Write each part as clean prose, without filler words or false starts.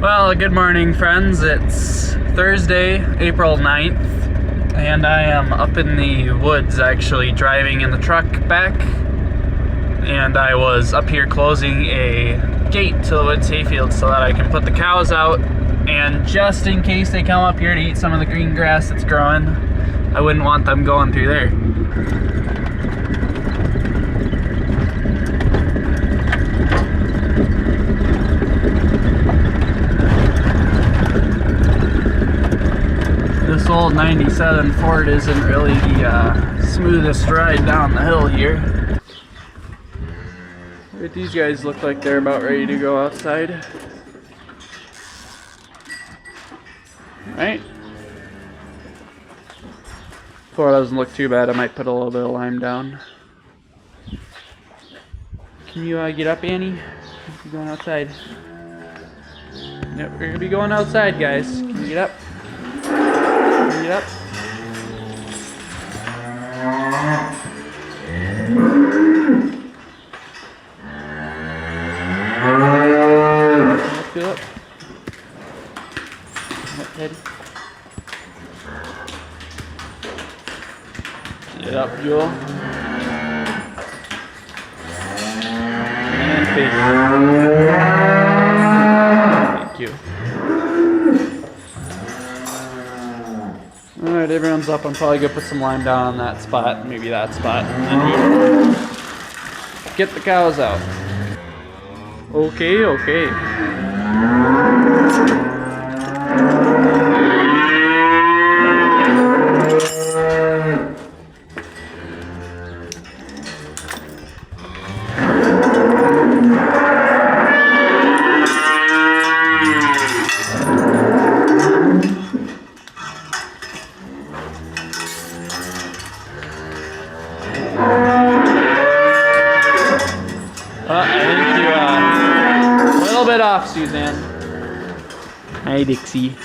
Well, good morning, friends. It's Thursday, April 9th, and I am up in the woods actually driving in the truck back. And I was up here closing a gate to the woods hayfield so that I can put the cows out. And just in case they come up here to eat some of the green grass that's growing, I wouldn't want them going through there. This old 97 Ford isn't really the smoothest ride down the hill here. But these guys look like they're about ready to go outside. Right? Floor doesn't look too bad. I might put a little bit of lime down. Can you get up, Annie? You're going outside. Yep, we're gonna be going outside, guys. Can you get up? Get up. Get up. Head. Get up, Jewel. And face. Thank you. Alright, everyone's up. I'm probably gonna put some lime down on that spot, maybe that spot, and then get the cows out. Okay, okay. I think you, a little bit off, Suzanne. Hi, Dixie.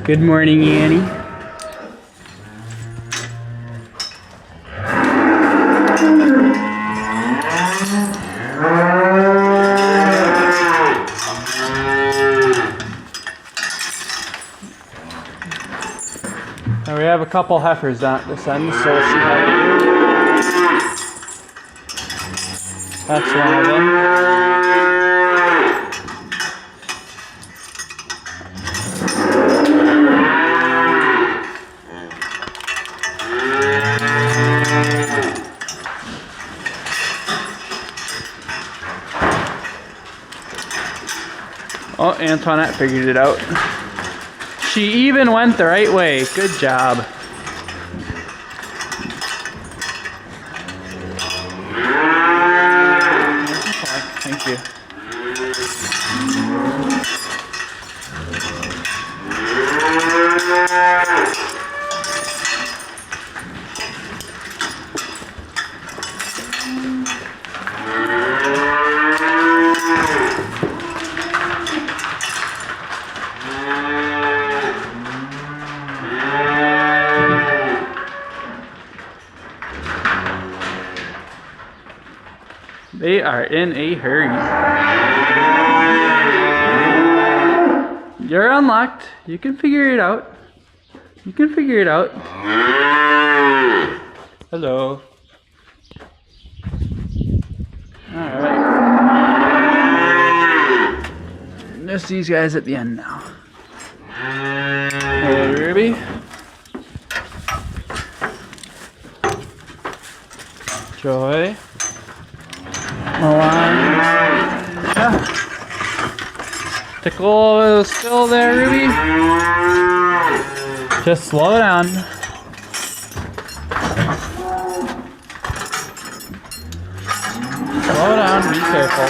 Good morning, Annie. Now we have a couple heifers down at this end, so we'll see how they do. That's one of them. Oh, Antoinette figured it out. She even went the right way. Good job. Thank you. They are in a hurry. You're unlocked. You can figure it out. You can figure it out. Hello. Alright. Just these guys at the end now. Hello, Ruby. Joy. Milan. Yeah. Tickle still there, Ruby. Just slow down. Slow down, be careful.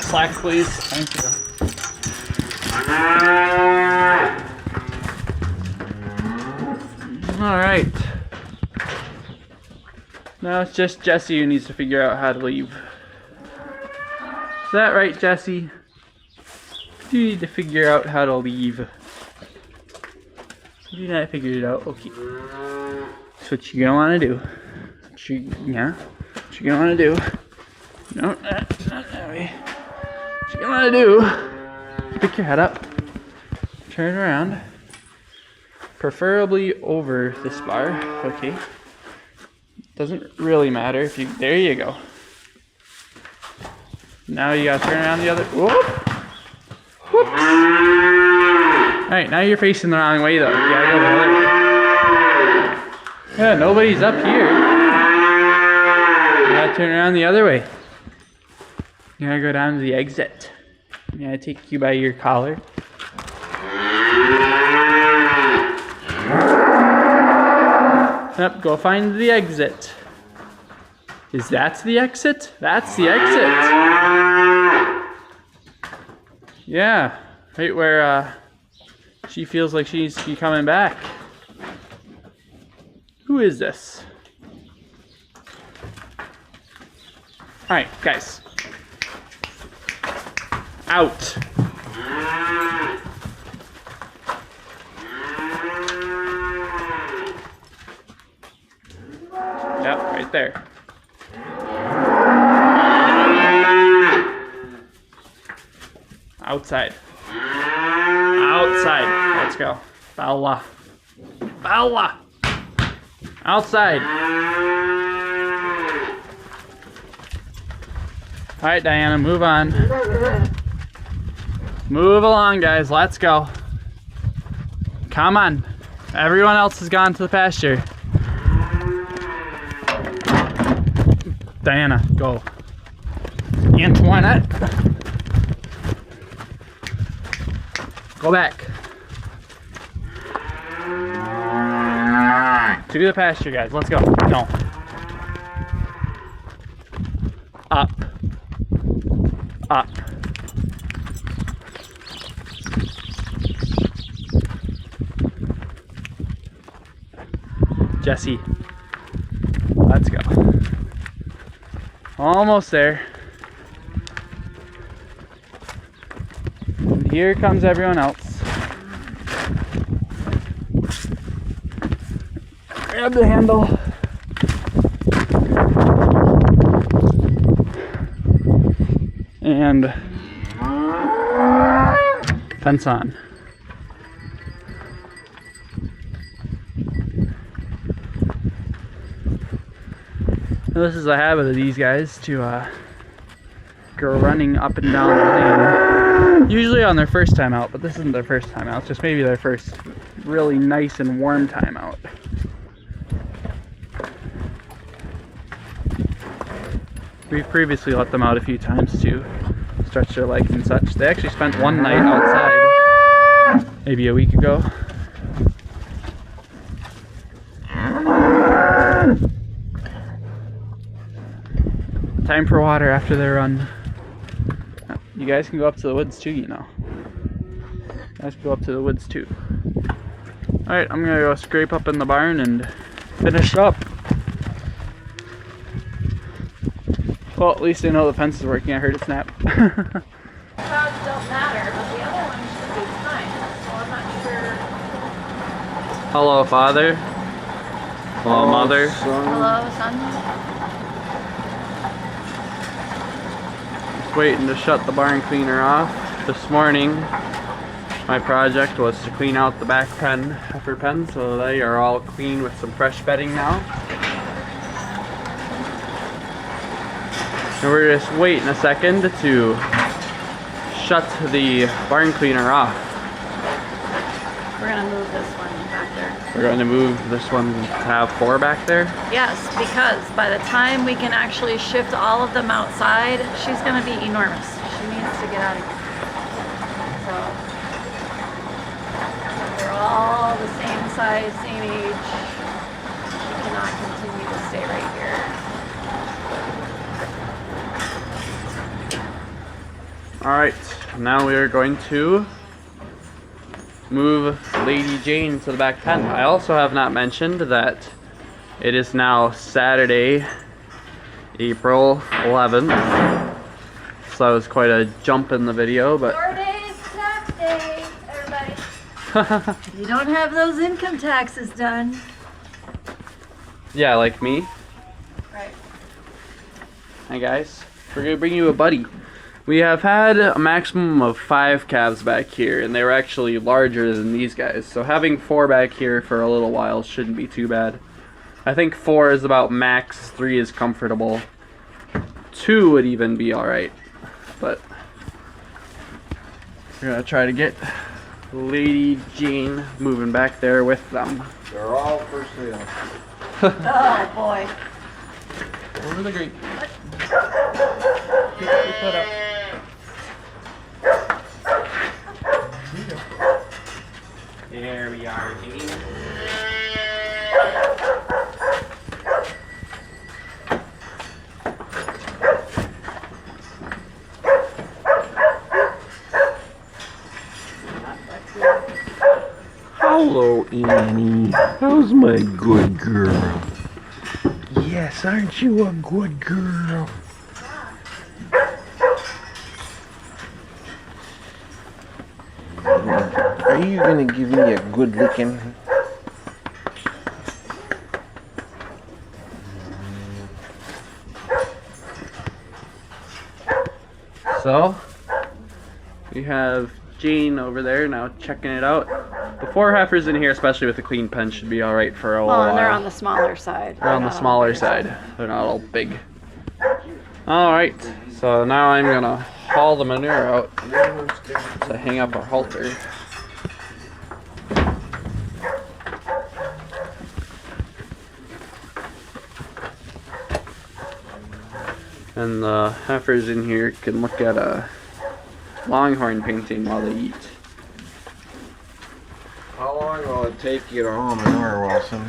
Slack, please. Thank you. All right. Now it's just Jesse who needs to figure out how to leave. Is that right, Jesse? You need to figure out how to leave. You not figured it out. Okay. That's what you're gonna want to do. What you're gonna want to do. No, not that way. What you're gonna want to do. Pick your head up. Turn around. Preferably over this bar. Okay. Doesn't really matter if you. There you go. Now you gotta turn around the other. Whoop. Whoops. Alright, now you're facing the wrong way though. You gotta go the other way. Yeah, nobody's up here. You gotta turn around the other way. You gotta go down to the exit. You gotta take you by your collar. Yep, go find the exit. Is that the exit? That's the exit. Yeah, right where she feels like she needs to be coming back. Who is this? Alright, guys. Out. Yep, right there. Outside. Outside. Let's go. Bella. Bella. Outside. Alright, Diana, move on. Move along, guys. Let's go. Come on. Everyone else has gone to the pasture. Diana, go. Antoinette. Go back. To the pasture, guys. Let's go. No. Up. Up. Jesse. Let's go. Almost there. And here comes everyone else. Grab the handle. And fence on. Now this is a habit of these guys to go running up and down the lane. Usually on their first time out, but this isn't their first time out. It's just maybe their first really nice and warm time out. We've previously let them out a few times to stretch their legs and such. They actually spent one night outside maybe a week ago. Time for water after their run. You guys can go up to the woods too, you know. You guys can go up to the woods too. Alright, I'm gonna go scrape up in the barn and finish up. Well, at least I know the fence is working. I heard it snap. Clouds don't matter, but the other one should be fine. So I'm not sure. Hello, Father. Hello, Mother. Hello, son. Just waiting to shut the barn cleaner off. This morning, my project was to clean out the back pen, heifer pen, so they are all clean with some fresh bedding now. And we're just waiting a second to shut the barn cleaner off. We're gonna move this one back there. We're going to move this one to have 4 back there? Yes, because by the time we can actually shift all of them outside, she's gonna be enormous. She needs to get out of here. So, they're all the same size, same age. She cannot continue to stay right here. Alright, now we are going to move Lady Jane to the back pen. I also have not mentioned that it is now Saturday, April 11th. So that was quite a jump in the video, but 4 days tax day, everybody. You don't have those income taxes done. yeah, like me. Right. Hi guys, we're gonna bring you a buddy. We have had a maximum of 5 calves back here, and they were actually larger than these guys. So having 4 back here for a little while shouldn't be too bad. I think 4 is about max, 3 is comfortable. 2 would even be alright. But we're gonna try to get Lady Jane moving back there with them. They're all for sale. Oh boy. Over the grate. There we are, Jane. Hello, Annie. How's my good girl? Yes, aren't you a good girl? Are you gonna give me a good licking? So, we have Jane over there now checking it out. The 4 heifers in here, especially with the clean pen, should be alright for a Well, while. and they're on the smaller side. They're on the smaller side. They're not all big. Alright, so now I'm gonna haul the manure out to hang up our halter. And the heifers in here can look at a longhorn painting while they eat. How long will it take you to haul manure, Wilson?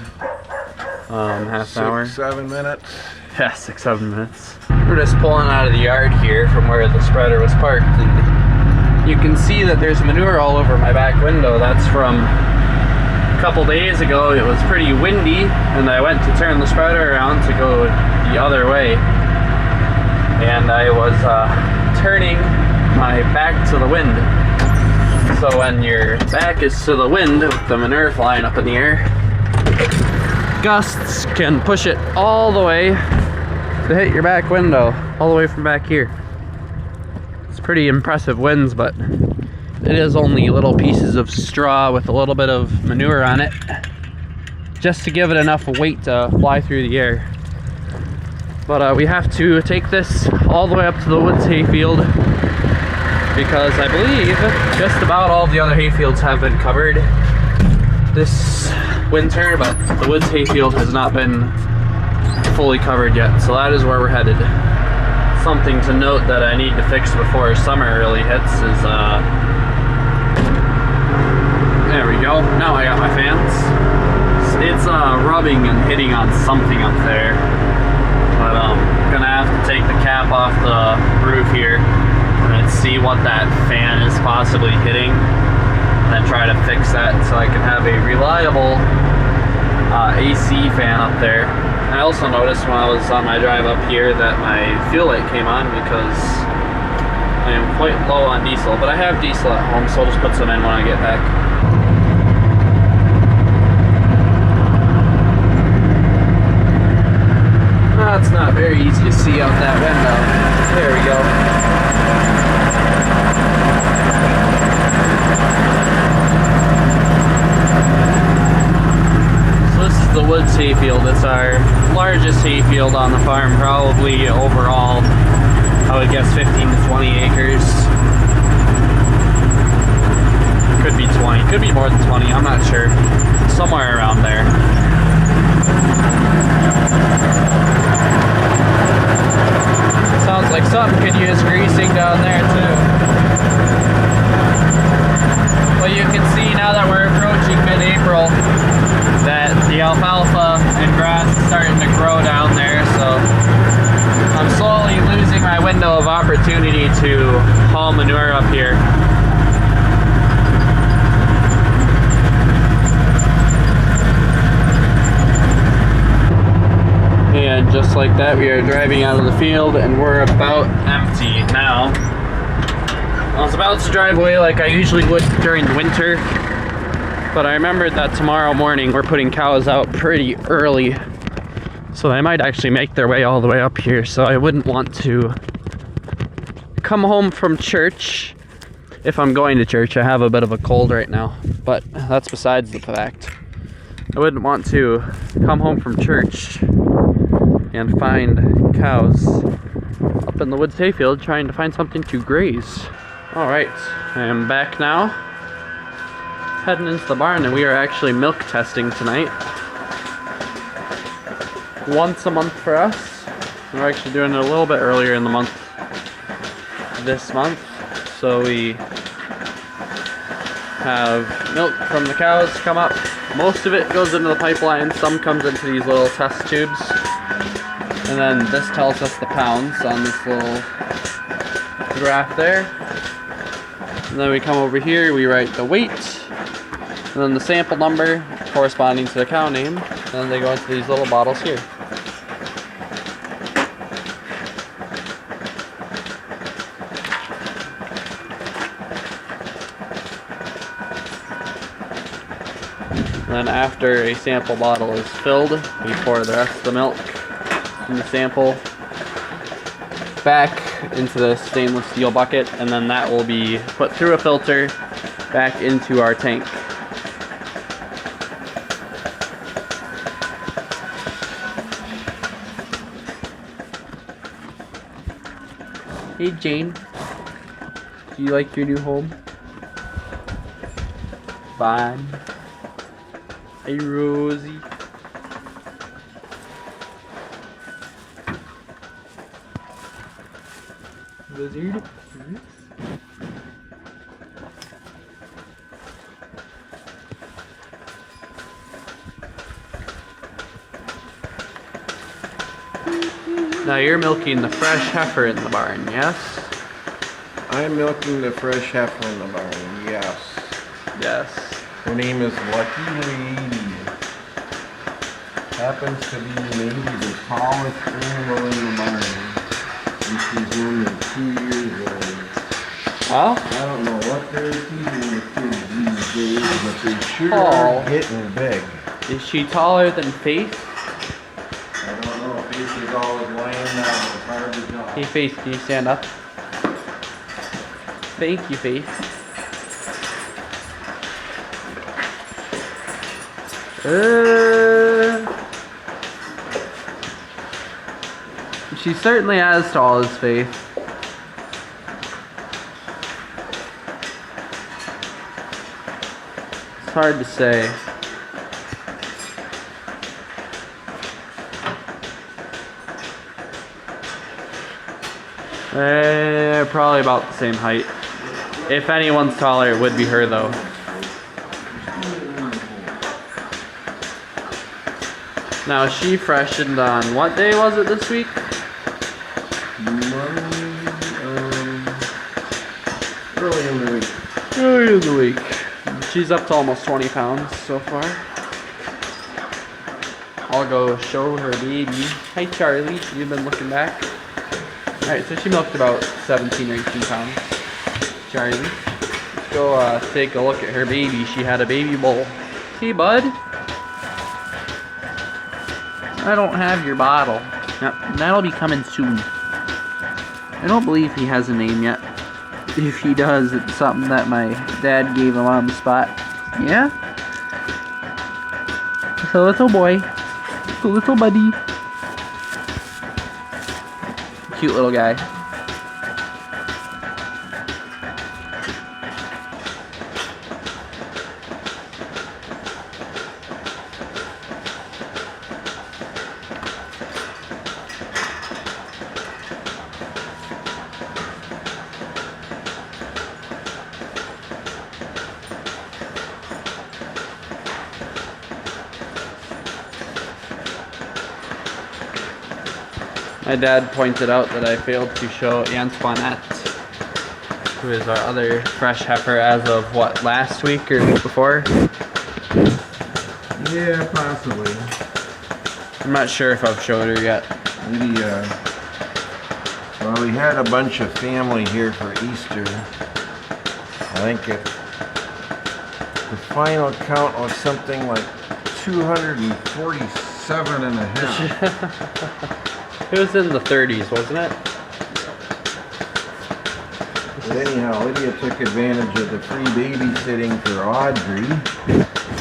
Half an hour. 6-7 minutes. Yeah, 6-7 minutes. We're just pulling out of the yard here from where the spreader was parked, and you can see that there's manure all over my back window. That's from a couple days ago. It was pretty windy, and I went to turn the spreader around to go the other way, and I was turning my back to the wind. So when your back is to the wind with the manure flying up in the air, gusts can push it all the way to hit your back window, all the way from back here. It's pretty impressive winds, but it is only little pieces of straw with a little bit of manure on it, just to give it enough weight to fly through the air. But we have to take this all the way up to the woods hayfield, because I believe just about all the other hayfields have been covered this winter, but the woods hayfield has not been fully covered yet, so that is where we're headed. Something to note that I need to fix before summer really hits is there we go, now I got my fans. It's rubbing and hitting on something up there, but I'm gonna have to take the cap off the roof here and see what that fan is possibly hitting, and then try to fix that so I can have a reliable AC fan up there. I also noticed when I was on my drive up here that my fuel light came on because I am quite low on diesel, but I have diesel at home, so I'll just put some in when I get back. That's not very easy to see out that window. There we go. The woods hayfield. It's our largest hayfield on the farm, probably overall. I would guess 15 to 20 acres. Could be 20, could be more than 20, I'm not sure. Somewhere around there. Sounds like something could use greasing down there too. But you can see now that we're approaching mid-April that the alfalfa and grass is starting to grow down there, so I'm slowly losing my window of opportunity to haul manure up here. And just like that, we are driving out of the field and we're about empty now. I was about to drive away like I usually would during the winter, but I remembered that tomorrow morning we're putting cows out pretty early, so they might actually make their way all the way up here, so I wouldn't want to come home from church. If I'm going to church, I have a bit of a cold right now, but that's besides the fact. I wouldn't want to come home from church and find cows up in the woods hayfield trying to find something to graze. Alright, I am back now, heading into the barn, and we are actually milk testing tonight. Once a month for us. We're actually doing it a little bit earlier in the month this month, so we have milk from the cows come up. Most of it goes into the pipeline, some comes into these little test tubes, and then this tells us the pounds on this little graph there. And then we come over here, we write the weight, and then the sample number corresponding to the cow name, and then they go into these little bottles here. And then after a sample bottle is filled, we pour the rest of the milk from the sample back into the stainless steel bucket, and then that will be put through a filter back into our tank. Hey Jane, do you like your new home? Fine. Hey Rosie. Lizard. Now you're milking the fresh heifer in the barn, yes? I'm milking the fresh heifer in the barn, yes. Yes. Her name is Lucky Lady. Happens to be maybe the tallest animal in the barn. And she's only 2 years old. Well, I don't know what they're teaching the kids these days, but they sure tall. are getting big. Is she taller than Faith? I don't know. Faith is always laying down. It's hard to tell. Hey Faith, can you stand up? Thank you, Faith. She's certainly as tall as Faith. It's hard to say. They're probably about the same height. If anyone's taller, it would be her though. Now she freshened on what day was it this week? Early in the week. Early in the week. She's up to almost 20 pounds so far. I'll go show her baby. Hi Charlie, you've been looking back. Alright, so she milked about 17 or 18 pounds. Charlie, let's go take a look at her baby. She had a baby bull. Hey bud. I don't have your bottle. Now, that'll be coming soon. I don't believe he has a name yet. If he does, it's something that my dad gave him on the spot. Yeah? It's a little boy. It's a little buddy. Cute little guy. My dad pointed out that I failed to show Antoinette, who is our other fresh heifer as of what, last week or week before? Yeah, possibly. I'm not sure if I've showed her yet. Maybe, well, we had a bunch of family here for Easter. I think the final count was something like 247 and a half. It was in the 30s, wasn't it? But anyhow, Lydia took advantage of the free babysitting for Audrey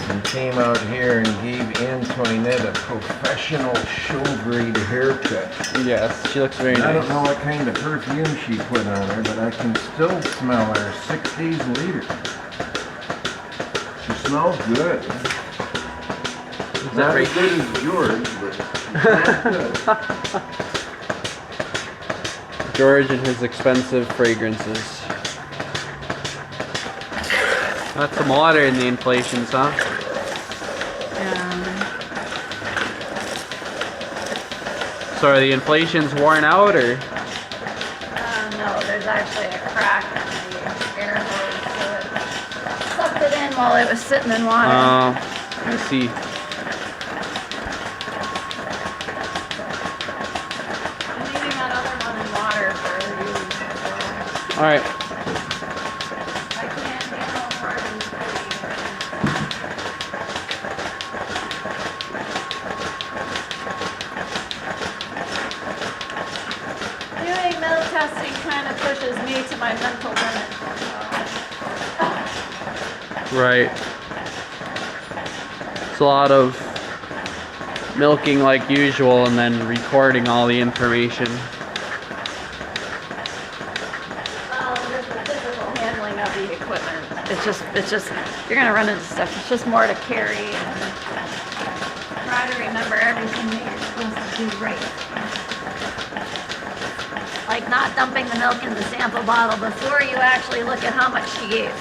and came out here and gave Antoinette a professional show-grade haircut. Yes, she looks very nice. I don't know what kind of perfume she put on her, but I can still smell her 6 days later. She smells good. Is Not that as good as George, but she smells good. George and his expensive fragrances. That's some water in the inflations, huh? So are the inflations worn out, or? No, there's actually a crack in the air hose, so it sucked it in while it was sitting in water. I see. I'm leaving that other one in water for use. All right. I can't handle more than 30. Doing milk testing kind of pushes me to my mental limit. Right. It's a lot of milking like usual and then recording all the information. There's the physical handling of the equipment. It's just, you're gonna run into stuff. It's just more to carry and try to remember everything that you're supposed to do right. Like not dumping the milk in the sample bottle before you actually look at how much she gave.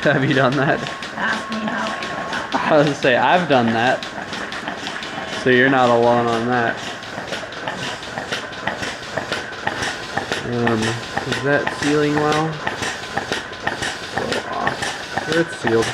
Have you done that? Ask me how I know that. I was gonna say, I've done that. So you're not alone on that. Is that sealing well? So off. It's sealed.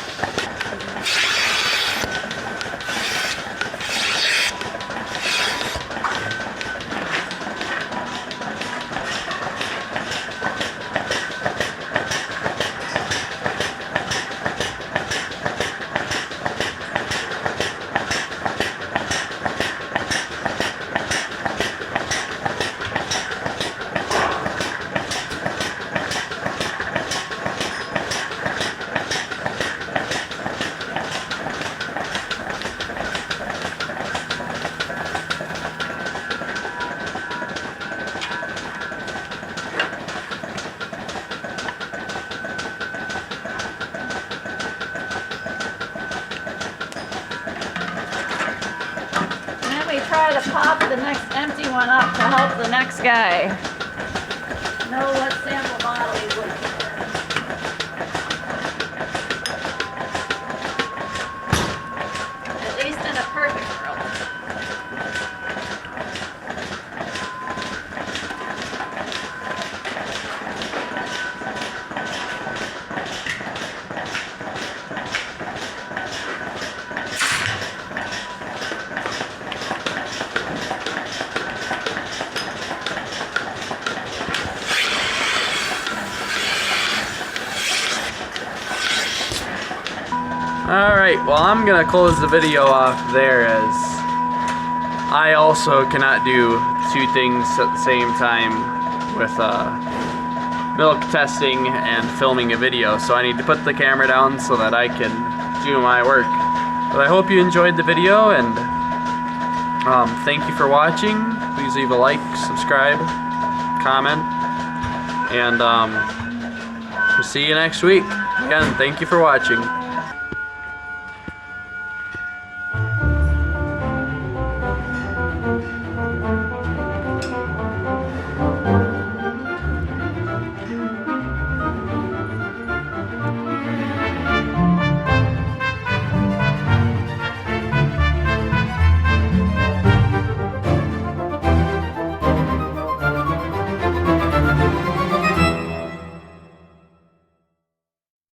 Try to pop the next empty one up to help the next guy know what sample bottle he's looking for. At least in a perfect world. Alright, well I'm gonna close the video off there as I also cannot do two things at the same time with milk testing and filming a video, so I need to put the camera down so that I can do my work. But I hope you enjoyed the video, and thank you for watching. Please leave a like, subscribe, comment, and we'll see you next week. Again, thank you for watching.